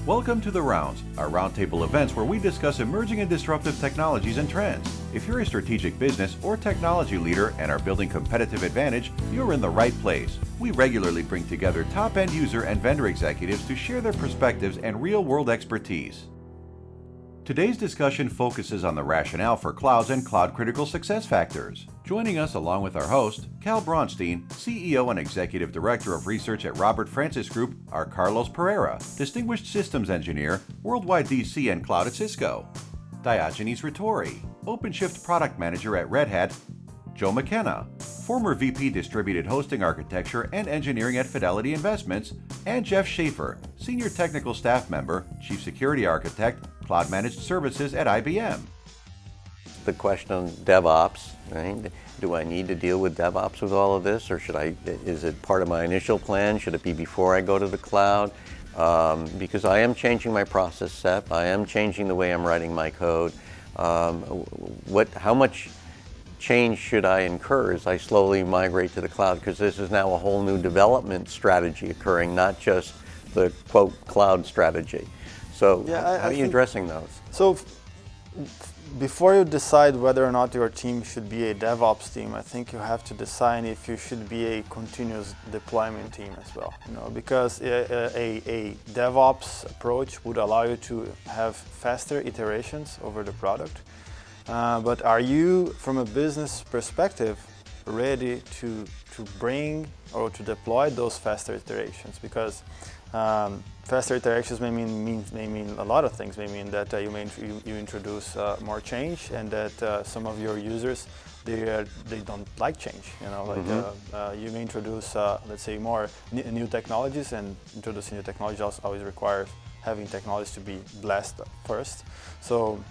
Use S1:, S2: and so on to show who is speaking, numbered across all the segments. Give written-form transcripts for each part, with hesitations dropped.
S1: Welcome to The Rounds, our roundtable events where we discuss emerging and disruptive technologies and trends. If you're a strategic business or technology leader and are building competitive advantage, you're in the right place. We regularly bring together top end user and vendor executives to share their perspectives and real-world expertise. Today's discussion focuses on the rationale for clouds and cloud-critical success factors. Joining us along with our host, Cal BRAUNSTEIN, CEO and Executive Director of Research at Robert Francis Group, are Carlos Pereira, Distinguished Systems Engineer, Worldwide DC and Cloud at Cisco, Diogenes RETTORI, OpenShift Product Manager at Red Hat, Joe McKenna, former VP Distributed Hosting Architecture and Engineering at Fidelity Investments, and Jeff Schaefer, Senior Technical Staff Member, Chief Security Architect, Cloud Managed Services at IBM.
S2: The question of DevOps, right? Do I need to deal with DevOps with all of this, or is it part of my initial plan? Should it be before I go to the cloud? Because I am changing my process set, I am changing the way I'm writing my code. How much change should I incur as I slowly migrate to the cloud? Because this is now a whole new development strategy occurring, not just the quote cloud strategy. So how are you addressing those?
S3: So before you decide whether or not your team should be a DevOps team, I think you have to decide if you should be a continuous deployment team as well. Because a DevOps approach would allow you to have faster iterations over the product. But are you, from a business perspective, ready to bring or to deploy those faster iterations? Because faster iterations may mean a lot of things. May mean that you introduce more change, and that some of your users they don't like change. You may introduce let's say more new technologies, and introducing new technology always requires having technology to be blessed first. So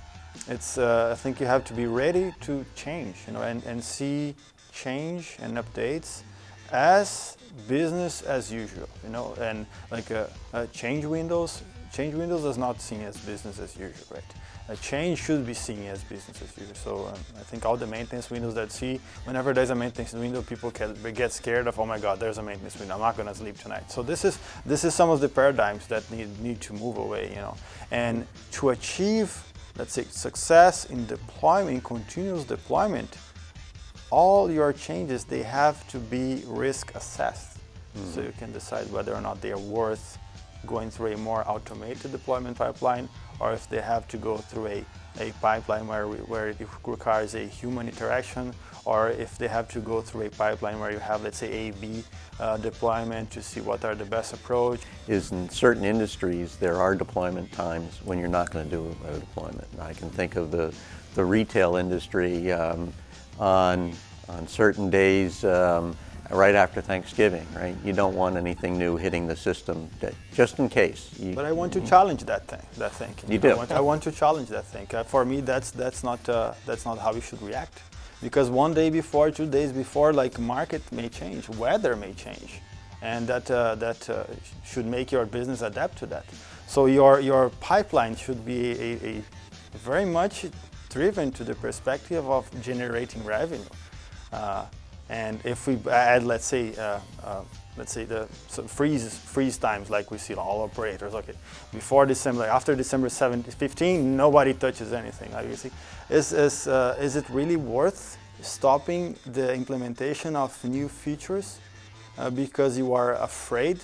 S3: it's I think you have to be ready to change, and see change and updates as business as usual, and like change windows is not seen as business as usual, right? A change should be seen as business as usual. So I think all the maintenance windows that see, whenever there's a maintenance window, people get scared of, oh my God, there's a maintenance window, I'm not going to sleep tonight. So this is some of the paradigms that need to move away, and to achieve, let's say, success in deployment, continuous deployment, all your changes, they have to be risk assessed. Mm-hmm. So you can decide whether or not they are worth going through a more automated deployment pipeline, or if they have to go through a pipeline where it requires a human interaction, or if they have to go through a pipeline where you have, let's say, A/B deployment to see what are the best approach.
S2: Is in certain industries, there are deployment times when you're not going to do a deployment. I can think of the retail industry on certain days right after Thanksgiving, right? You don't want anything new hitting the system, just in case.
S3: But I want to challenge that thinking.
S2: You do.
S3: I want to challenge that thinking. For me, that's not how we should react. Because one day before, 2 days before, like, market may change, weather may change, and that should make your business adapt to that. So your pipeline should be a very much driven to the perspective of generating revenue. And if we add, let's say the freeze times, like we see all operators. Okay, before December, after December 15, nobody touches anything. Like you see, is it really worth stopping the implementation of new features because you are afraid?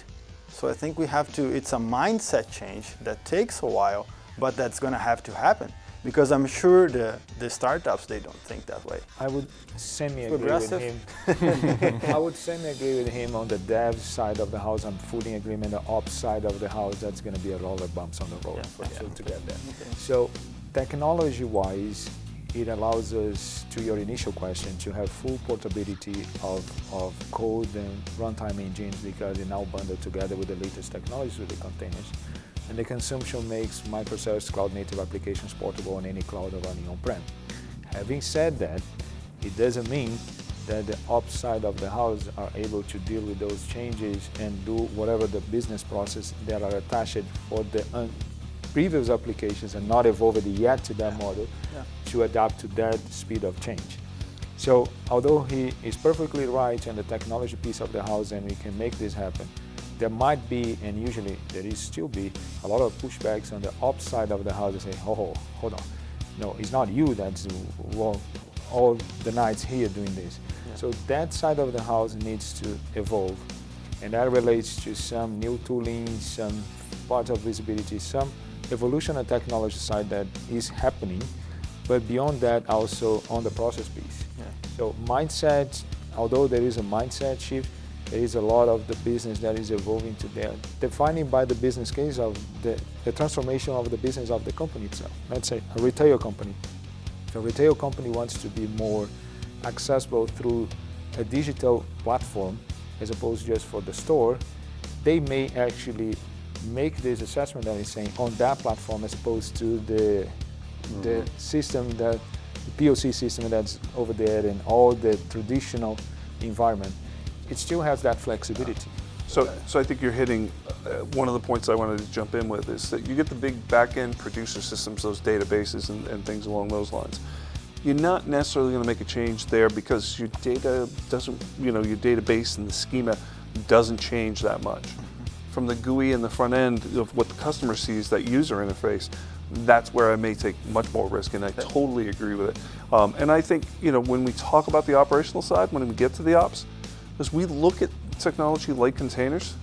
S3: So I think we have to. It's a mindset change that takes a while, but that's going to have to happen. Because I'm sure the startups, they don't think that way.
S4: I would semi-agree with him. I would semi-agree with him on the dev side of the house. I'm fully in agreement. The ops side of the house, that's going to be a roller bumps on the road to get there. Okay. So technology-wise, it allows us, to your initial question, to have full portability of code and runtime engines, because they're now bundled together with the latest technologies with the containers. And the consumption makes microservice cloud-native applications portable on any cloud or running on-prem. Having said that, it doesn't mean that the ops side of the house are able to deal with those changes and do whatever the business process that are attached for the previous applications and not evolved yet to that model to adapt to that speed of change. So although he is perfectly right on the technology piece of the house and we can make this happen, there might be, and usually there is still be, a lot of pushbacks on the ops side of the house to say, oh, hold on, no, it's not you that's all the nights here doing this. Yeah. So that side of the house needs to evolve, and that relates to some new tooling, some parts of visibility, some evolution of technology side that is happening, but beyond that also on the process piece. Yeah. So mindset, although there is a mindset shift, there is a lot of the business that is evolving to there, defining by the business case of the transformation of the business of the company itself. Let's say a retail company. If a retail company wants to be more accessible through a digital platform as opposed to just for the store, they may actually make this assessment that is saying on that platform as opposed to the system, that the POC system that's over there and all the traditional environment. It still has that flexibility.
S5: So I think you're hitting one of the points I wanted to jump in with is that you get the big back-end producer systems, those databases and things along those lines. You're not necessarily going to make a change there because your data doesn't, your database and the schema doesn't change that much. From the GUI and the front end of what the customer sees, that user interface, that's where I may take much more risk, and I totally agree with it. And I think, when we talk about the operational side, when we get to the ops, as we look at technology like containers,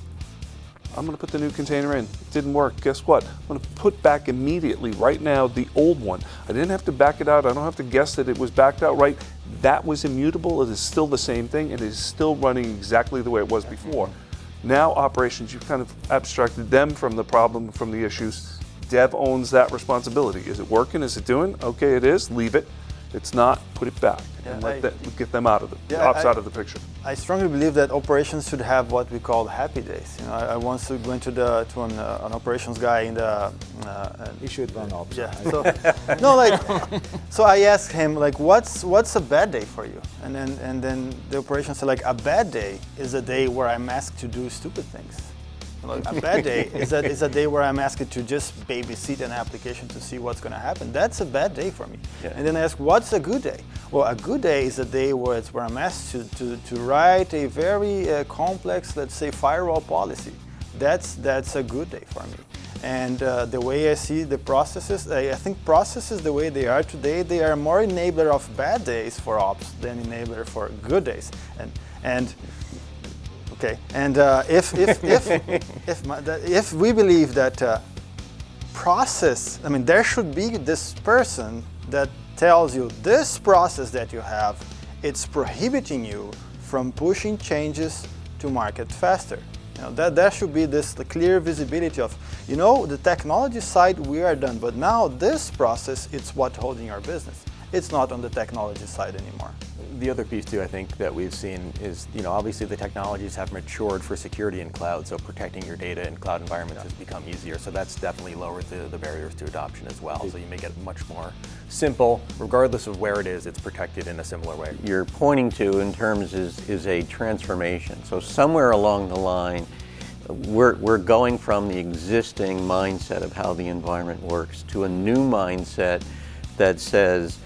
S5: I'm going to put the new container in. It didn't work. Guess what? I'm going to put back immediately, right now, the old one. I didn't have to back it out. I don't have to guess that it was backed out right. That was immutable. It is still the same thing, and it is still running exactly the way it was before. Now operations, you've kind of abstracted them from the problem, from the issues. Dev owns that responsibility. Is it working? Is it doing? Okay, it is. Leave it. It's not, put it back and get them out of ops out of the picture.
S3: I strongly believe that operations should have what we call happy days. I once went to an operations guy in the
S4: he should run ops.
S3: Yeah. So I asked him what's a bad day for you? And then the operations said a bad day is a day where I'm asked to do stupid things. A bad day is a day where I'm asked to just babysit an application to see what's going to happen. That's a bad day for me. Yeah. And then I ask, what's a good day? Well, a good day is a day where I'm asked to write a very complex, let's say, firewall policy. That's a good day for me. And the way I see the processes, I think processes the way they are today, they are more enabler of bad days for ops than enabler for good days. Okay, and if we believe that process, there should be this person that tells you this process that you have, it's prohibiting you from pushing changes to market faster. There should be this clear visibility of, the technology side we are done, but now this process, it's what's holding our business. It's not on the technology side anymore.
S2: The other piece too, I think, that we've seen is, obviously the technologies have matured for security in cloud, so protecting your data in cloud environments has become easier. So that's definitely lowered the barriers to adoption as well. So you make it much more simple, regardless of where it is, it's protected in a similar way. You're pointing to in terms is a transformation. So somewhere along the line, we're going from the existing mindset of how the environment works to a new mindset that says,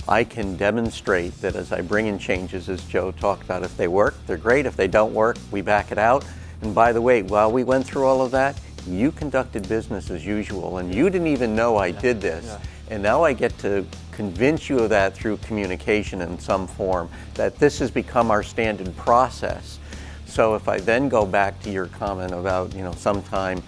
S2: I can demonstrate that as I bring in changes, as Joe talked about, if they work, they're great. If they don't work, we back it out. And by the way, while we went through all of that, you conducted business as usual, and you didn't even know I did this. Yeah. And now I get to convince you of that through communication in some form, that this has become our standard process. So if I then go back to your comment about, sometime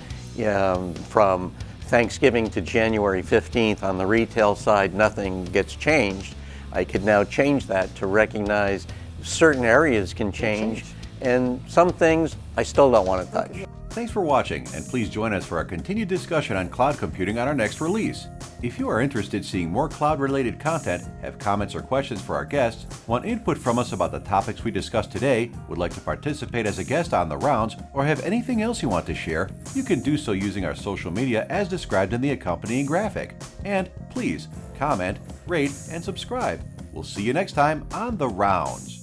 S2: from Thanksgiving to January 15th on the retail side, nothing gets changed. I could now change that to recognize certain areas can change, and some things I still don't want to touch.
S1: Thanks for watching, and please join us for our continued discussion on cloud computing on our next release. If you are interested in seeing more cloud-related content, have comments or questions for our guests, want input from us about the topics we discussed today, would like to participate as a guest on the rounds, or have anything else you want to share, you can do so using our social media as described in the accompanying graphic. And please, comment, rate, and subscribe. We'll see you next time on The Rounds.